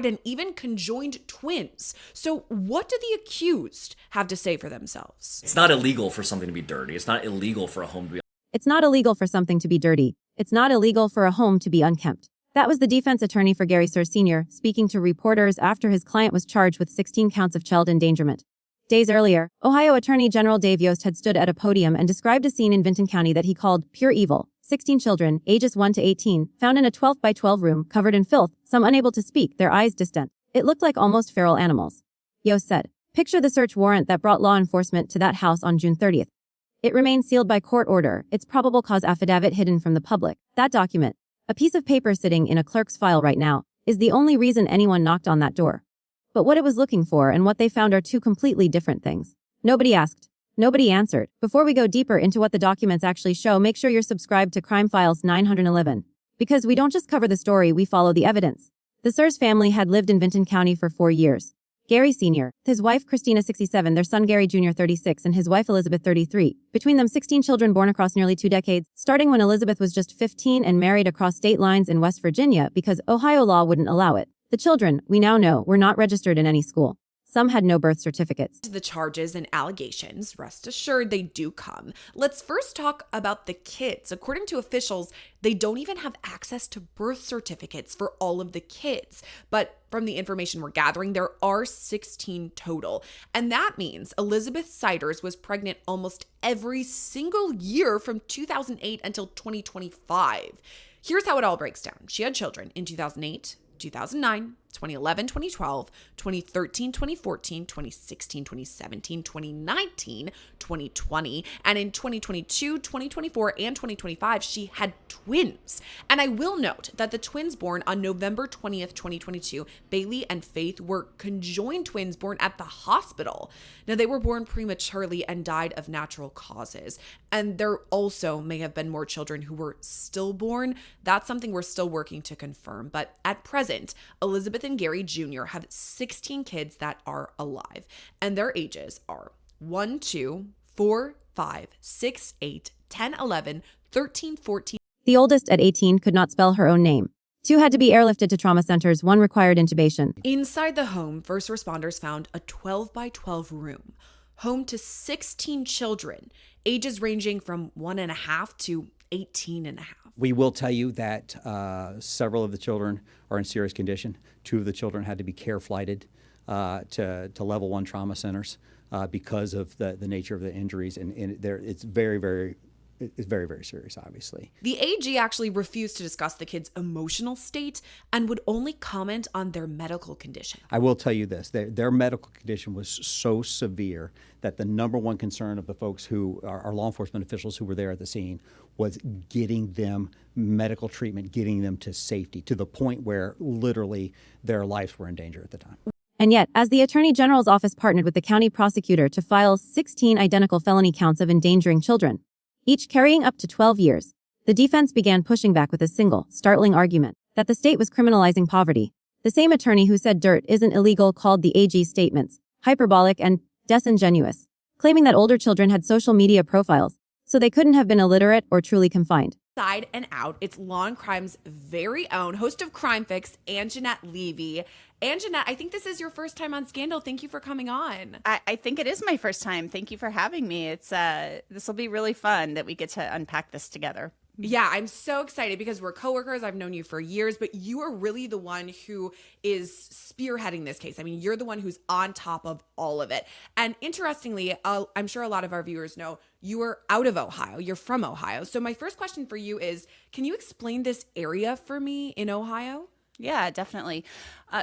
and even conjoined twins. So what do the accused have to say for themselves? It's not illegal for something to be dirty. It's not illegal for a home to be... It's not illegal for something to be dirty. It's not illegal for a home to be unkempt. That was the defense attorney for Gary Cers Sr. speaking to reporters after his client was charged with 16 counts of child endangerment. Days earlier, Ohio Attorney General Dave Yost had stood at a podium and described a scene in Vinton County that he called pure evil. 16 children, ages 1 to 18, found in a 12 by 12 room covered in filth, some unable to speak, their eyes distant. It looked like almost feral animals. Yost said, "Picture the search warrant that brought law enforcement to that house on June 30th. It remains sealed by court order, its probable cause affidavit hidden from the public. That document, a piece of paper sitting in a clerk's file right now, is the only reason anyone knocked on that door. But what it was looking for and what they found are two completely different things. Nobody asked. Nobody answered. Before we go deeper into what the documents actually show, make sure you're subscribed to Crime Files 911. Because we don't just cover the story, we follow the evidence. The Cers family had lived in Vinton County for 4 years. Gary Sr., his wife Christina 67, their son Gary Jr. 36, and his wife Elizabeth 33. Between them 16 children born across nearly 2 decades, starting when Elizabeth was just 15 and married across state lines in West Virginia because Ohio law wouldn't allow it. The children, we now know, were not registered in any school. Some had no birth certificates. The charges and allegations, rest assured they do come. Let's first talk about the kids. According to officials, they don't even have access to birth certificates for all of the kids. But from the information we're gathering, there are 16 total. And that means Elizabeth Siders was pregnant almost every single year from 2008 until 2025. Here's how it all breaks down. She had children in 2008, 2009, 2011, 2012, 2013, 2014, 2016, 2017, 2019, 2020, and in 2022, 2024, and 2025, she had twins. And I will note that the twins born on November 20th, 2022, Bailey and Faith, were conjoined twins born at the hospital. Now, they were born prematurely and died of natural causes. And there also may have been more children who were stillborn. That's something we're still working to confirm. But at present, Elizabeth and Gary Jr. have 16 kids that are alive, and their ages are 1, 2, 4, 5, 6, 8, 10, 11, 13, 14. The oldest at 18 could not spell her own name. 2 had to be airlifted to trauma centers, 1 required intubation. Inside the home, first responders found a 12 by 12 room, home to 16 children, ages ranging from 1.5 to 18.5. We will tell you that several of the children are in serious condition. 2 of the children had to be care flighted to level 1 trauma centers because of the nature of the injuries, and it's very, very serious, obviously. The AG actually refused to discuss the kids' emotional state and would only comment on their medical condition. I will tell you this, their medical condition was so severe that the number one concern of the folks who are law enforcement officials who were there at the scene was getting them medical treatment, getting them to safety, to the point where literally their lives were in danger at the time. And yet, as the Attorney General's office partnered with the county prosecutor to file 16 identical felony counts of endangering children, each carrying up to 12 years, the defense began pushing back with a single, startling argument that the state was criminalizing poverty. The same attorney who said dirt isn't illegal called the AG's statements hyperbolic and disingenuous, claiming that older children had social media profiles, so they couldn't have been illiterate or truly confined. Inside and out, it's Law and Crime's very own host of Crime Fix, Anjanette Levy. Anjanette, I think this is your first time on Scandal. Thank you for coming on. I think it is my first time. Thank you for having me. It's this will be really fun that we get to unpack this together. Yeah, I'm so excited because we're coworkers. I've known you for years, but you are really the one who is spearheading this case. I mean, you're the one who's on top of all of it. And interestingly, I'm sure a lot of our viewers know you are out of Ohio. You're from Ohio. So my first question for you is, can you explain this area for me in Ohio? Yeah, definitely.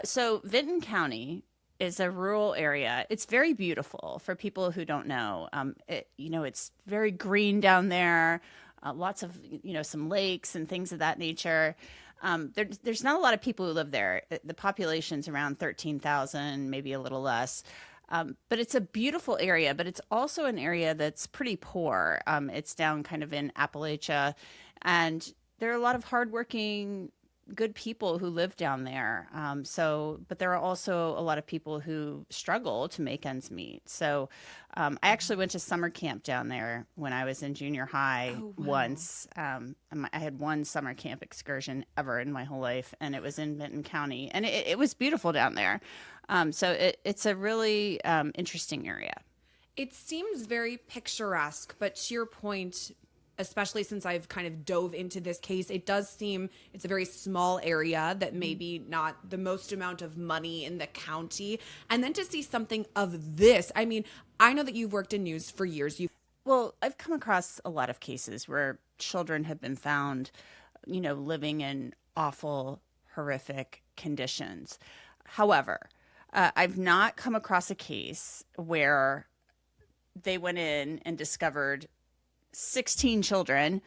So Vinton County is a rural area. It's very beautiful for people who don't know. It's very green down there. Lots of, some lakes and things of that nature. There's not a lot of people who live there. The population's around 13,000, maybe a little less. But it's a beautiful area, but it's also an area that's pretty poor. It's down kind of in Appalachia, and there are a lot of hardworking good people who live down there. But there are also a lot of people who struggle to make ends meet. So I actually went to summer camp down there when I was in junior high once. I had one summer camp excursion ever in my whole life, and it was in Vinton County, and it was beautiful down there. It's a really interesting area. It seems very picturesque, but to your point, especially since I've kind of dove into this case, it does seem it's a very small area that maybe not the most amount of money in the county. And then to see something of this, I mean, I know that you've worked in news for years. Well, I've come across a lot of cases where children have been found, living in awful, horrific conditions. However, I've not come across a case where they went in and discovered 16 children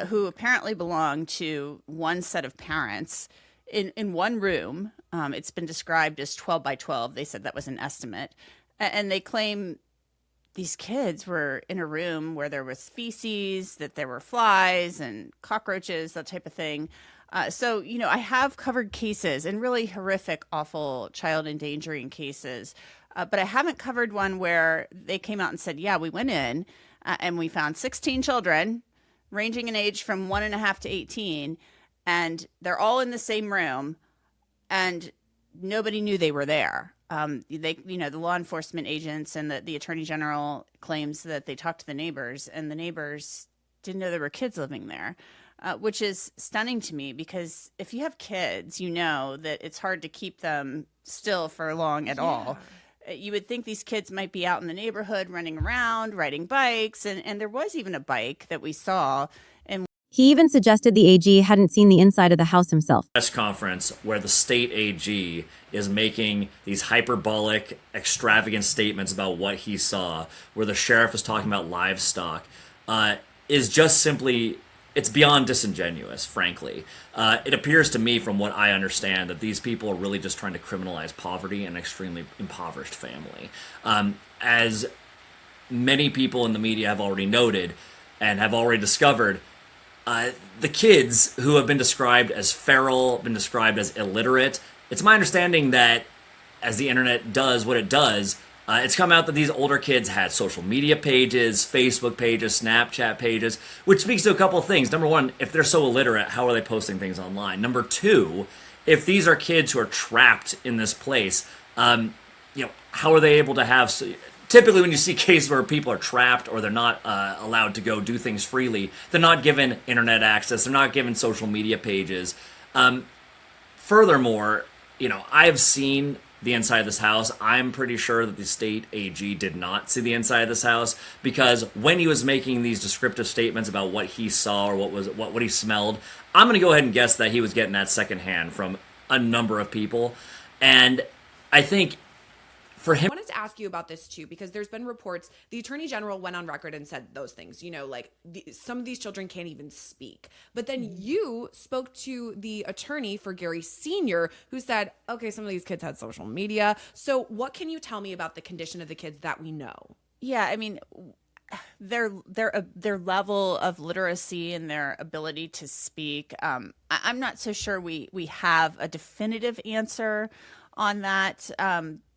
who apparently belong to one set of parents in one room. It's been described as 12 by 12. They said that was an estimate. And they claim these kids were in a room where there was feces, that there were flies and cockroaches, that type of thing. So, I have covered cases and really horrific, awful child endangering cases. But I haven't covered one where they came out and said, yeah, we went in and we found 16 children ranging in age from 1.5 to 18, and they're all in the same room, and nobody knew they were there. The law enforcement agents and the attorney general claims that they talked to the neighbors, and the neighbors didn't know there were kids living there, which is stunning to me, because if you have kids, you know that it's hard to keep them still for long at all. You would think these kids might be out in the neighborhood running around, riding bikes, and there was even a bike that we saw. And He even suggested the AG hadn't seen the inside of the house himself. Press conference where the state AG is making these hyperbolic, extravagant statements about what he saw, where the sheriff is talking about livestock, is just simply, it's beyond disingenuous, frankly. It appears to me, from what I understand, that these people are really just trying to criminalize poverty and an extremely impoverished family. As many people in the media have already noted and have already discovered, the kids who have been described as feral, been described as illiterate, it's my understanding that as the internet does what it does, it's come out that these older kids had social media pages, Facebook pages, Snapchat pages, which speaks to a couple of things. Number one, if they're so illiterate, how are they posting things online? Number two, if these are kids who are trapped in this place, how are they able to have... Typically, when you see cases where people are trapped or they're not allowed to go do things freely, they're not given internet access, they're not given social media pages. Furthermore, I have seen the inside of this house. I'm pretty sure that the state AG did not see the inside of this house, because when he was making these descriptive statements about what he saw or what he smelled, I'm going to go ahead and guess that he was getting that secondhand from a number of people. And I think for him... I wanted to ask you about this too, because there's been reports, the attorney general went on record and said those things, some of these children can't even speak. But then you spoke to the attorney for Gary Sr., who said, okay, some of these kids had social media. So what can you tell me about the condition of the kids that we know? Yeah, I mean, their level of literacy and their ability to speak, I'm not so sure we have a definitive answer on that.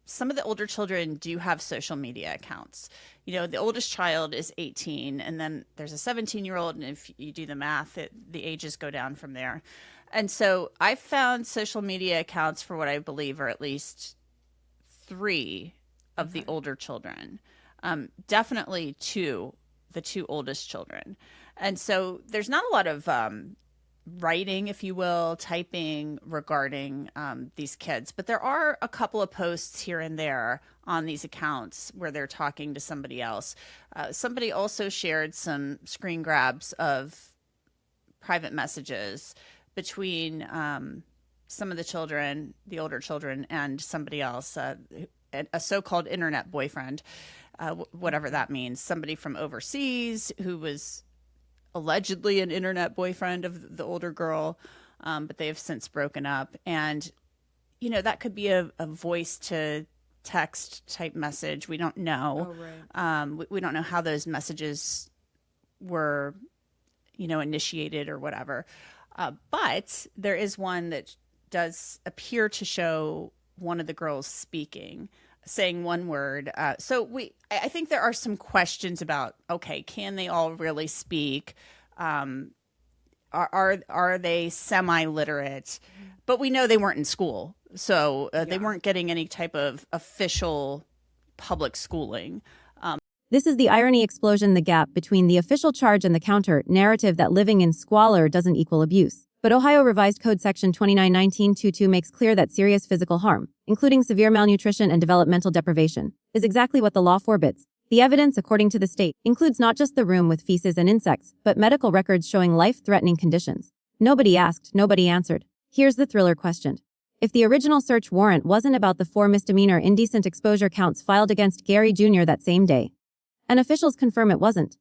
Some of the older children do have social media accounts. The oldest child is 18, and then there's a 17-year-old, and if you do the math, the ages go down from there. And so I found social media accounts for what I believe are at least 3 of the older children. Definitely the 2 oldest children. And so there's not a lot of writing, if you will, typing regarding these kids. But there are a couple of posts here and there on these accounts where they're talking to somebody else. Somebody also shared some screen grabs of private messages between some of the children, the older children, and somebody else, a so-called internet boyfriend, whatever that means, somebody from overseas who was allegedly an internet boyfriend of the older girl, but they have since broken up. And, that could be a voice to text type message. We don't know. Oh, right. We don't know how those messages were, initiated or whatever. But there is one that does appear to show one of the girls speaking, saying one word. I think there are some questions about, okay, can they all really speak? Are they semi-literate? But we know they weren't in school, so they weren't getting any type of official public schooling. This is the irony explosion, the gap between the official charge and the counter narrative that living in squalor doesn't equal abuse. But Ohio Revised Code Section 291922 makes clear that serious physical harm, including severe malnutrition and developmental deprivation, is exactly what the law forbids. The evidence, according to the state, includes not just the room with feces and insects, but medical records showing life-threatening conditions. Nobody asked, nobody answered. Here's the thriller question. If the original search warrant wasn't about the 4 misdemeanor indecent exposure counts filed against Gary Jr. that same day, and officials confirm it wasn't,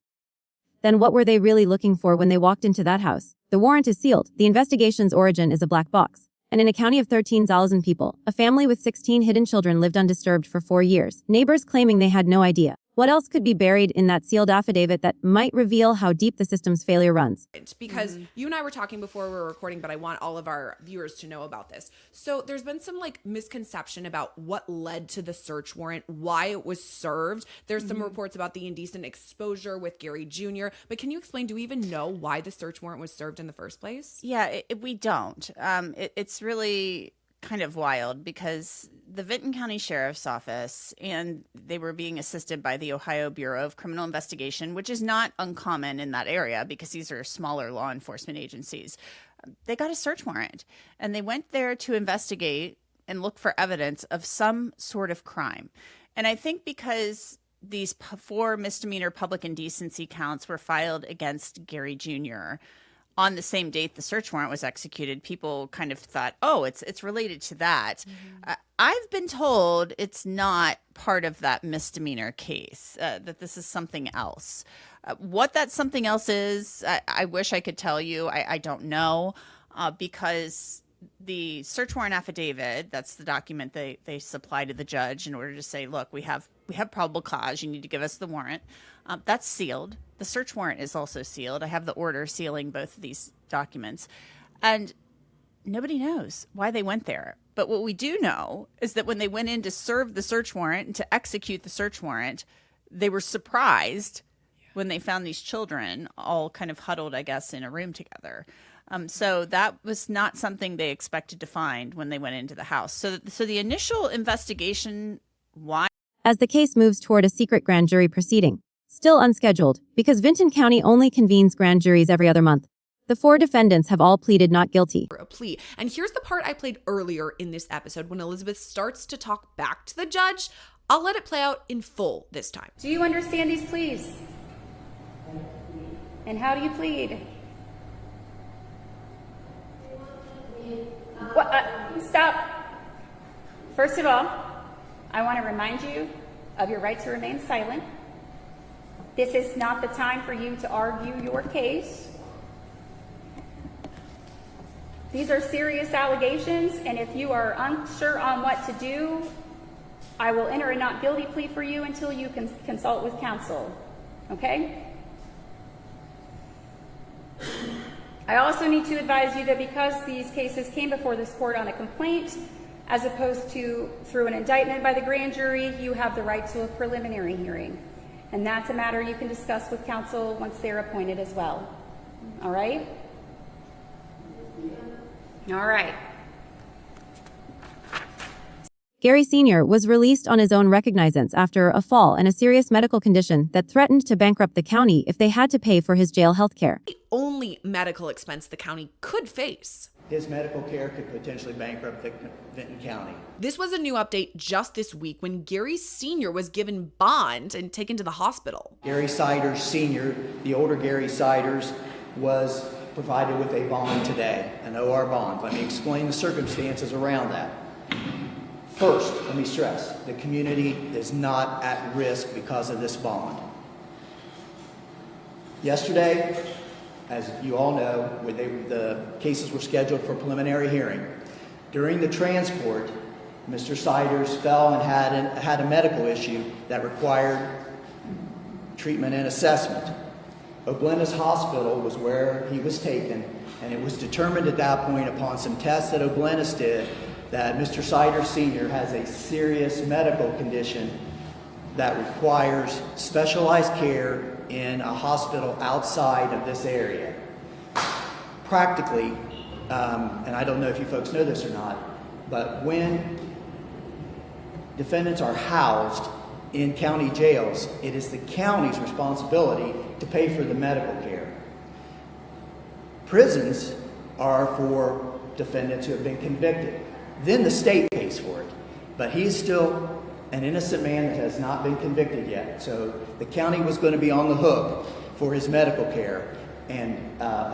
then what were they really looking for when they walked into that house? The warrant is sealed. The investigation's origin is a black box. And in a county of 13,000 people, a family with 16 hidden children lived undisturbed for 4 years, neighbors claiming they had no idea. What else could be buried in that sealed affidavit that might reveal how deep the system's failure runs? Because you and I were talking before we were recording, but I want all of our viewers to know about this. So there's been some misconception about what led to the search warrant, why it was served. There's some reports about the indecent exposure with Gary Jr. But can you explain, do we even know why the search warrant was served in the first place? Yeah, we don't. It's really kind of wild because the Vinton County Sheriff's Office, and they were being assisted by the Ohio Bureau of Criminal Investigation, which is not uncommon in that area because these are smaller law enforcement agencies. They got a search warrant and they went there to investigate and look for evidence of some sort of crime. And I think because these 4 misdemeanor public indecency counts were filed against Gary Jr. on the same date the search warrant was executed, people kind of thought, oh, it's related to that. I've been told it's not part of that misdemeanor case, that this is something else. What that something else is, I wish I could tell you. I don't know, because the search warrant affidavit, that's the document they supply to the judge in order to say, look, we have probable cause. You need to give us the warrant. That's sealed. The search warrant is also sealed. I have the order sealing both of these documents. And nobody knows why they went there. But what we do know is that when they went in to serve the search warrant and to execute the search warrant, they were surprised when they found these children all kind of huddled, I guess, in a room together. So that was not something they expected to find when they went into the house. So the initial investigation, why? As the case moves toward a secret grand jury proceeding, still unscheduled, because Vinton County only convenes grand juries every other month. The 4 defendants have all pleaded not guilty. A plea. And here's the part I played earlier in this episode when Elizabeth starts to talk back to the judge. I'll let it play out in full this time. Do you understand these pleas? And how do you plead? Stop. First of all, I want to remind you of your right to remain silent. This is not the time for you to argue your case. These are serious allegations, and if you are unsure on what to do, I will enter a not guilty plea for you until you can consult with counsel. Okay? I also need to advise you that because these cases came before this court on a complaint, as opposed to through an indictment by the grand jury, you have the right to a preliminary hearing. And that's a matter you can discuss with counsel once they're appointed as well. All right? All right. Gary Sr. was released on his own recognizance after a fall and a serious medical condition that threatened to bankrupt the county if they had to pay for his jail health care. The only medical expense the county could face. His medical care could potentially bankrupt Vinton County. This was a new update just this week when Gary Sr. was given bond and taken to the hospital. Gary Siders Sr., the older Gary Siders, was provided with a bond today, an OR bond. Let me explain the circumstances around that. First, let me stress, the community is not at risk because of this bond. Yesterday, as you all know, the cases were scheduled for preliminary hearing. During the transport, Mr. Siders fell and had a medical issue that required treatment and assessment. O'Glennis Hospital was where he was taken, and it was determined at that point upon some tests that O'Glennis did that Mr. Cers Sr. has a serious medical condition that requires specialized care in a hospital outside of this area. Practically, and I don't know if you folks know this or not, but when defendants are housed in county jails, it is the county's responsibility to pay for the medical care. Prisons are for defendants who have been convicted. Then the state pays for it. But he's still an innocent man that has not been convicted yet. So the county was going to be on the hook for his medical care. And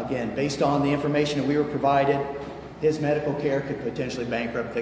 again, based on the information that we were provided, his medical care could potentially bankrupt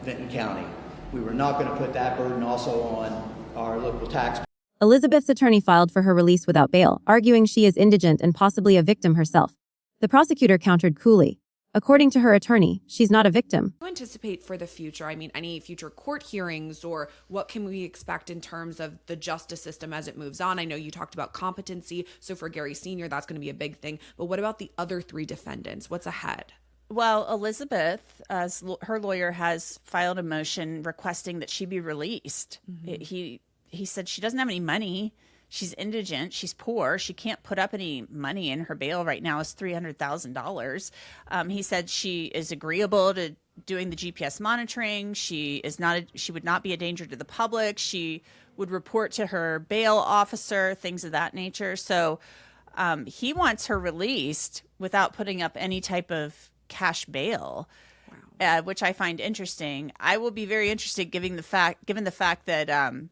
Vinton County. We were not going to put that burden also on our local taxpayers. Elizabeth's attorney filed for her release without bail, arguing she is indigent and possibly a victim herself. The prosecutor countered coolly. According to her attorney, she's not a victim. Do you anticipate for the future? I mean, any future court hearings, or what can we expect in terms of the justice system as it moves on? I know you talked about competency, so for Gary Sr., that's going to be a big thing. But what about the other three defendants? What's ahead? Well, Elizabeth, as her lawyer, has filed a motion requesting that she be released. He said she doesn't have any money. She's indigent. She's poor. She can't put up any money, and her bail right now is $300,000. He said she is agreeable to doing the GPS monitoring. She would not be a danger to the public. She would report to her bail officer, things of that nature. So he wants her released without putting up any type of cash bail. Wow. Which I find interesting. I will be very interested given the fact that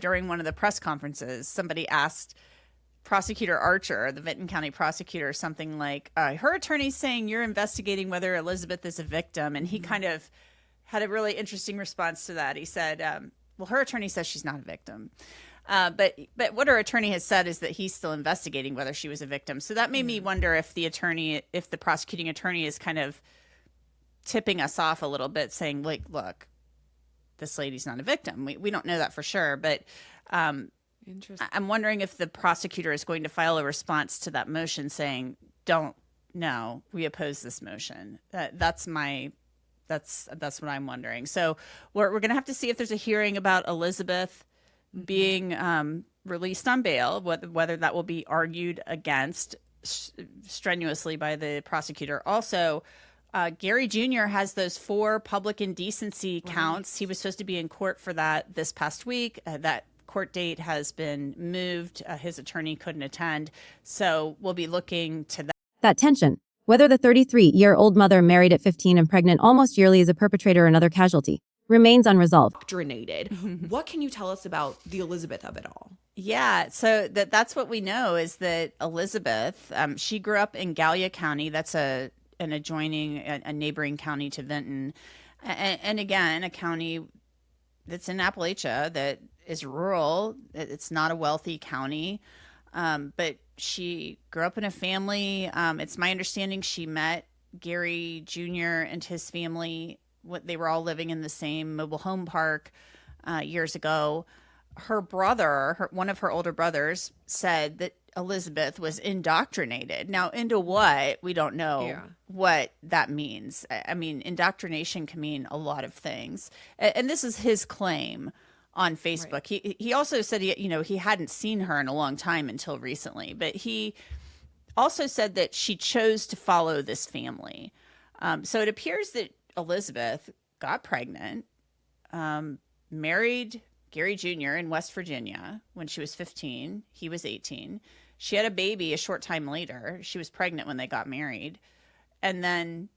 during one of the press conferences, somebody asked Prosecutor Archer, the Vinton County prosecutor, something like, her attorney's saying you're investigating whether Elizabeth is a victim. And he kind of had a really interesting response to that. He said, well, her attorney says she's not a victim. But what her attorney has said is that he's still investigating whether she was a victim. So that made me wonder if the prosecuting attorney is kind of tipping us off a little bit, saying, like, look, this lady's not a victim. We don't know that for sure, but I'm wondering if the prosecutor is going to file a response to that motion saying, we oppose this motion. That's what I'm wondering. So we're going to have to see if there's a hearing about Elizabeth being released on bail, whether that will be argued against strenuously by the prosecutor. Also, Gary Jr. has those 4 public indecency counts. Right. He was supposed to be in court for that this past week. That court date has been moved. His attorney couldn't attend. So we'll be looking to that. That tension, whether the 33-year-old mother married at 15 and pregnant almost yearly is a perpetrator or another casualty, remains unresolved. Indoctrinated. What can you tell us about the Elizabeth of it all? Yeah, so that's what we know is that Elizabeth, she grew up in Gallia County. That's a neighboring county to Vinton. And again, a county that's in Appalachia that is rural. It's not a wealthy county. But she grew up in a family. It's my understanding she met Gary Jr. and his family. They were all living in the same mobile home park years ago. Her brother, one of her older brothers, said that Elizabeth was indoctrinated. Now, into what? We don't know what that means. I mean, indoctrination can mean a lot of things. And this is his claim on Facebook. Right. He also said he hadn't seen her in a long time until recently. But he also said that she chose to follow this family. So it appears that Elizabeth got pregnant, married Gary Jr. in West Virginia when she was 15. He was 18. She had a baby a short time later. She was pregnant when they got married. And then,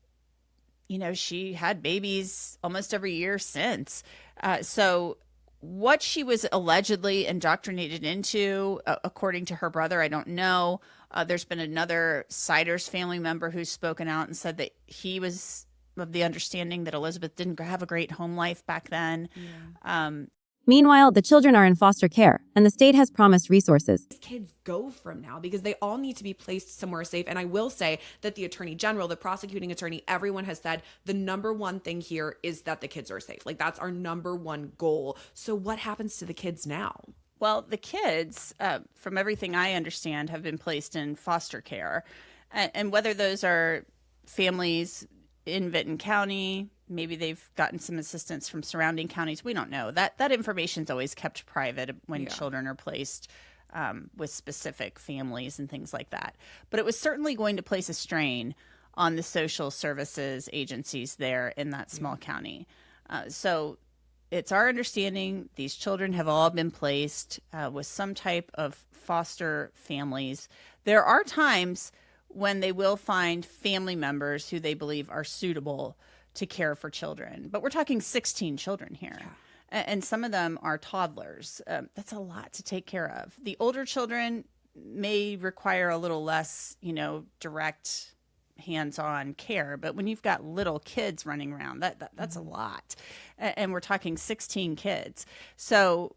she had babies almost every year since. So what she was allegedly indoctrinated into, according to her brother, I don't know. There's been another Cers family member who's spoken out and said that he was of the understanding that Elizabeth didn't have a great home life back then. Yeah. Meanwhile, the children are in foster care, and the state has promised resources. Kids go from now because they all need to be placed somewhere safe. And I will say that the attorney general, the prosecuting attorney, everyone has said the number one thing here is that the kids are safe. Like, that's our number one goal. So what happens to the kids now? Well, the kids, from everything I understand, have been placed in foster care. And whether those are families in Vinton County, maybe they've gotten some assistance from surrounding counties, we don't know. That information is always kept private when children are placed with specific families and things like that. But it was certainly going to place a strain on the social services agencies there in that small county. So it's our understanding these children have all been placed with some type of foster families. There are times when they will find family members who they believe are suitable to care for children. But we're talking 16 children here. Yeah. And some of them are toddlers. That's a lot to take care of. The older children may require a little less, direct hands-on care, but when you've got little kids running around, that's a lot. And we're talking 16 kids. So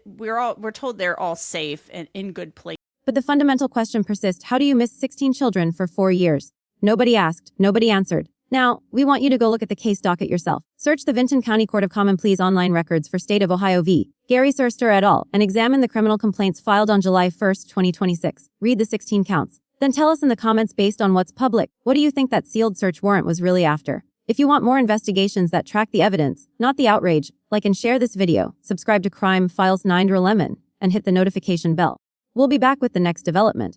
we're told they're all safe and in good place. But the fundamental question persists: how do you miss 16 children for 4 years? Nobody asked, nobody answered. Now, we want you to go look at the case docket yourself. Search the Vinton County Court of Common Pleas online records for State of Ohio v. Gary Cers et al. And examine the criminal complaints filed on July 1st, 2026. Read the 16 counts. Then tell us in the comments, based on what's public, what do you think that sealed search warrant was really after? If you want more investigations that track the evidence, not the outrage, like and share this video, subscribe to Crime Files 9 to 11, and hit the notification bell. We'll be back with the next development.